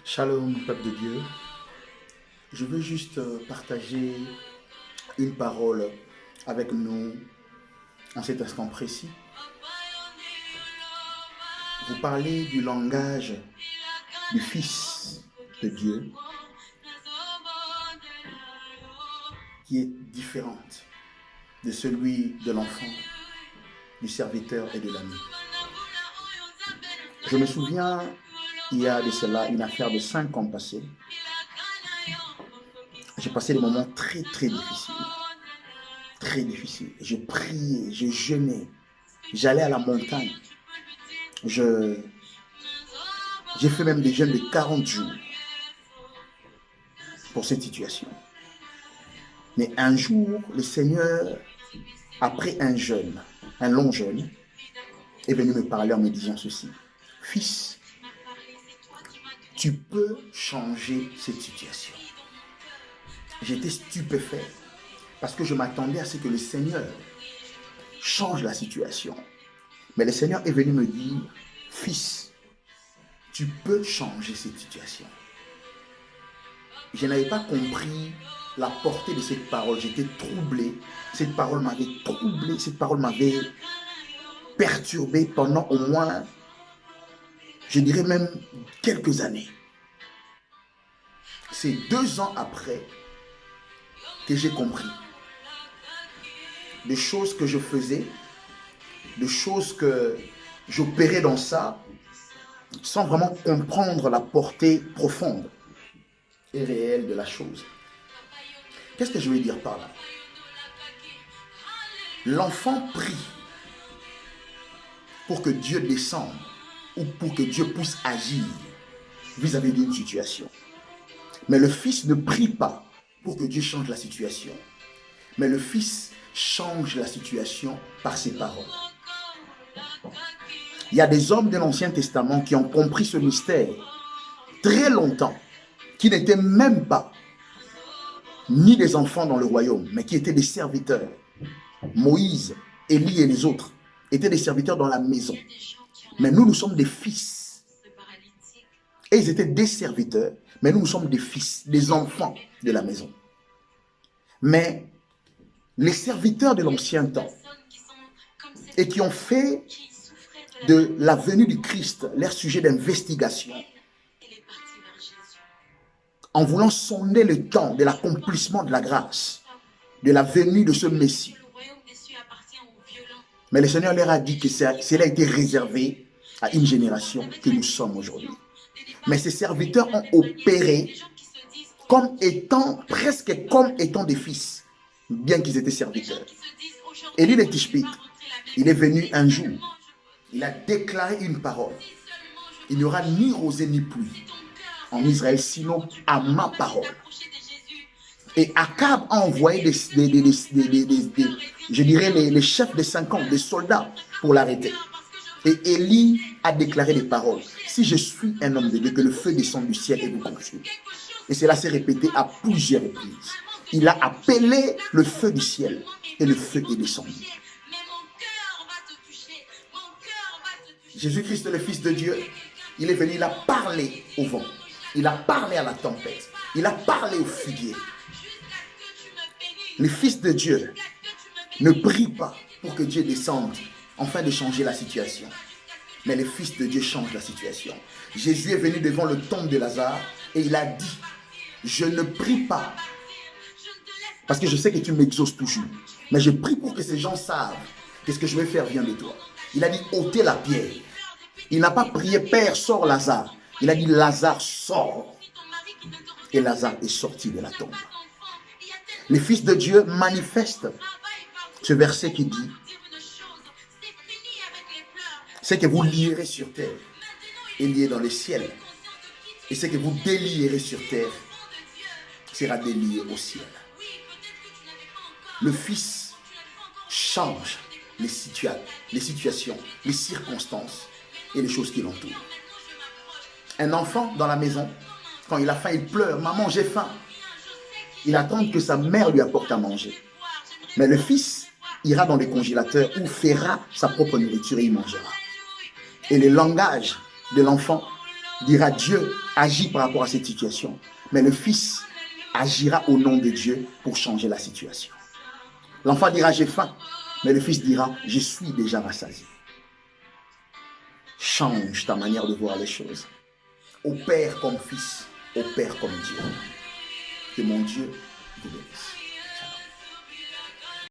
Shalom, peuple de Dieu. Je veux juste partager une parole avec nous en cet instant précis. Vous parlez du langage du Fils de Dieu qui est différente de celui de l'enfant, du serviteur et de l'ami. Je me souviens, il y a de cela une affaire de 5 ans passés. J'ai passé des moments très difficiles. Très difficiles. Je priais, je jeûnais. J'allais à la montagne. J'ai fait même des jeûnes de 40 jours pour cette situation. Mais un jour, le Seigneur, après un jeûne, un long jeûne, est venu me parler en me disant ceci. Fils, tu peux changer cette situation. J'étais stupéfait parce que je m'attendais à ce que le Seigneur change la situation. Mais le Seigneur est venu me dire, fils, tu peux changer cette situation. Je n'avais pas compris la portée de cette parole. J'étais troublé. Cette parole m'avait troublé. Cette parole m'avait perturbé pendant au moins, je dirais même quelques années. C'est 2 ans après que j'ai compris des choses que je faisais, des choses que j'opérais dans ça, sans vraiment comprendre la portée profonde et réelle de la chose. Qu'est-ce que je veux dire par là? L'enfant prie pour que Dieu descende ou pour que Dieu puisse agir vis-à-vis d'une situation. Mais le Fils ne prie pas pour que Dieu change la situation. Mais le Fils change la situation par ses paroles. Il y a des hommes de l'Ancien Testament qui ont compris ce mystère très longtemps, qui n'étaient même pas ni des enfants dans le royaume, mais qui étaient des serviteurs. Moïse, Élie et les autres étaient des serviteurs dans la maison. Mais nous sommes des fils. Et ils étaient des serviteurs, mais nous sommes des fils, des enfants de la maison. Mais les serviteurs de l'ancien temps, et qui ont fait de la venue du Christ leur sujet d'investigation, en voulant sonder le temps de l'accomplissement de la grâce, de la venue de ce Messie. Mais le Seigneur leur a dit que cela a été réservé à une génération que nous sommes aujourd'hui. Mais ces serviteurs ont opéré comme étant, presque comme étant des fils, bien qu'ils étaient serviteurs. Élie le Tishbite, il est venu un jour, il a déclaré une parole. Il n'y aura ni rosée ni pluie en Israël, sinon à ma parole. Et Akab a envoyé je dirais les chefs de 50, des soldats pour l'arrêter. Et Élie a déclaré les paroles. Si je suis un homme de Dieu, que le feu descende du ciel et vous consume. Et cela s'est répété à plusieurs reprises. Il a appelé le feu du ciel et le feu est descendu. Jésus-Christ, le Fils de Dieu, il est venu, il a parlé au vent. Il a parlé à la tempête. Il a parlé au figuier. Le Fils de Dieu ne prie pas pour que Dieu descende afin de changer la situation. Mais le Fils de Dieu change la situation. Jésus est venu devant le tombe de Lazare et il a dit, je ne prie pas parce que je sais que tu m'exauces toujours. Mais je prie pour que ces gens savent que ce que je vais faire vient de toi. Il a dit, ôtez la pierre. Il n'a pas prié, Père, sors Lazare. Il a dit, Lazare, sors. Et Lazare est sorti de la tombe. Le Fils de Dieu manifeste ce verset qui dit, c'est que vous lierez sur terre et lié dans le ciel. Et ce que vous délierez sur terre sera délié au ciel. Le Fils change les situations, les circonstances et les choses qui l'entourent. Un enfant dans la maison, quand il a faim, il pleure. Maman, j'ai faim. Il attend que sa mère lui apporte à manger. Mais le Fils ira dans le congélateur ou fera sa propre nourriture et il mangera. Et le langage de l'enfant dira Dieu agit par rapport à cette situation, mais le Fils agira au nom de Dieu pour changer la situation. L'enfant dira j'ai faim, mais le Fils dira je suis déjà rassasié. Change ta manière de voir les choses. Opère comme Fils, opère comme Dieu. Que mon Dieu vous bénisse.